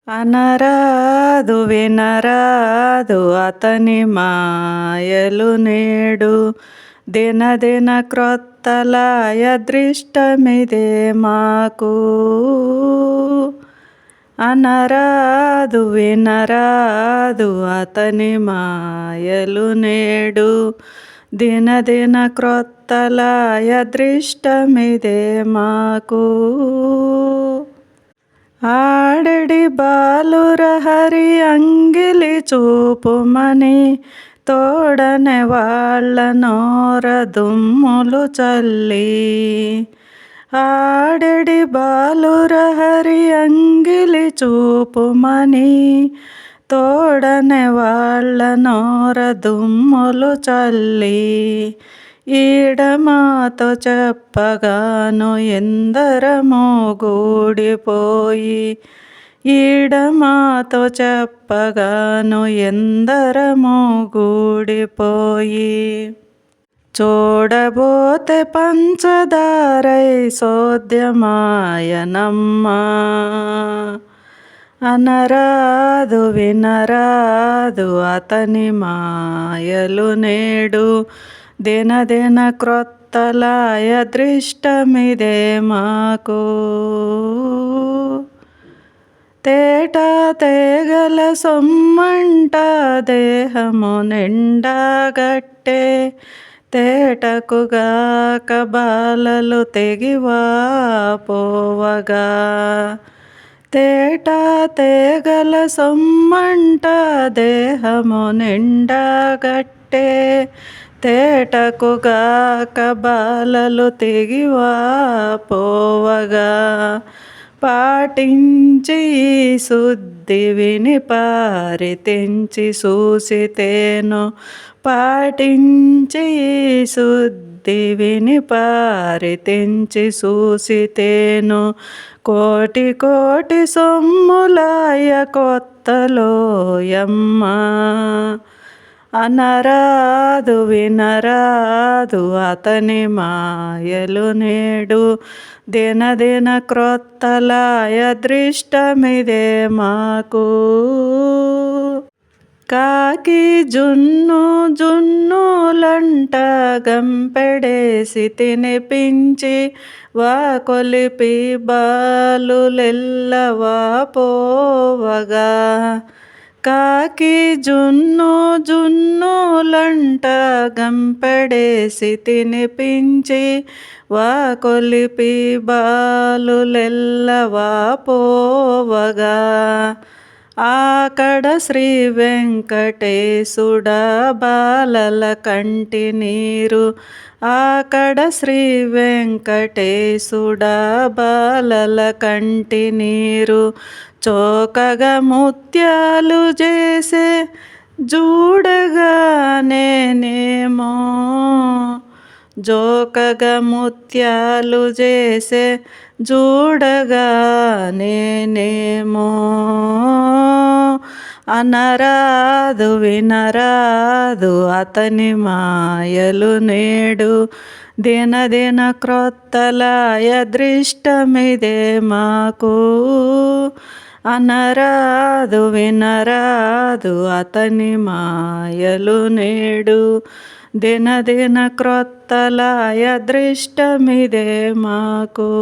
అనరాదు వినరాదు అతని మాయలు నేడు దినదిన క్రొత్తలాయ దృష్టమిదే మాకు. అనరాదు వినరాదు అతని మాయలు నేడు దినదిన క్రొత్తలాయ దృష్టమిదే మాకు. ఆడడి బాలురహరి అంగిలి చూపుమని తోడనే వాళ్ళ నోర దుమ్ములు చల్లి. ఆడడి బాలురహరి అంగిలి చూపుమని తోడనే వాళ్ళ నోర దుమ్ములు చల్లి. ఈడమాతో చెప్పగాను ఎందరమో గూడిపోయి. ఈడమాతో చెప్పగాను ఎందరమో గూడిపోయి. చూడబోతే పంచదారై సోద్యమాయనమ్మా. అనరాదు వినరాదు అతని మాయలు నేడు దినదిన క్రొత్తలాయ దృష్టమిదే మాకు. తేట తేగల సొమ్మంట దేహము నిండాగట్టే తేటకుగాక బాలలు తెగివా పోవగా. తేట తేగల సొమ్మంట దేహము నిండాగట్టే తేటకుగాక బాలలు తెగివా పోవగా. పాటించి శుద్ధి విని పారి తెంచి చూసితేను. పాటించి శుద్ధి విని పారి తెంచి చూసితేను. కోటి కోటి సొమ్ములాయ కొత్తలోయమ్మా. అనరాదు వినరాదు అతని మాయలు నేడు దినదిన క్రొత్తలాయ దృష్టమిదే మాకు. కాకి జున్ను జున్నులంట గంపెడేసి తినిపించి వాకొలిపి బాలులెల్లవా పోవగా. కాకి జున్ను జున్నులంట గంపెడేసి తినిపించి వాకొలిపి బాలులెల్లవా పోవగా. ఆకడ శ్రీ వెంకటేశుడా బాలల కంటి నీరు. ఆకడ శ్రీ వెంకటేశుడా బాలల కంటి నీరు. చోకగా ముత్యాలు చేసే జూడగా నేనేమో. జోకగా ముత్యాలు చేసే జూడగా నేనేమో. అనరాదు వినరాదు అతని మాయలు నేడు దినదిన క్రొత్తలాయ దృష్టమిదే మాకు. అనరాదు వినరాదు అతని మాయలు నేడు దినదిన క్రొత్తలాయ దృష్టమిదే మాకు.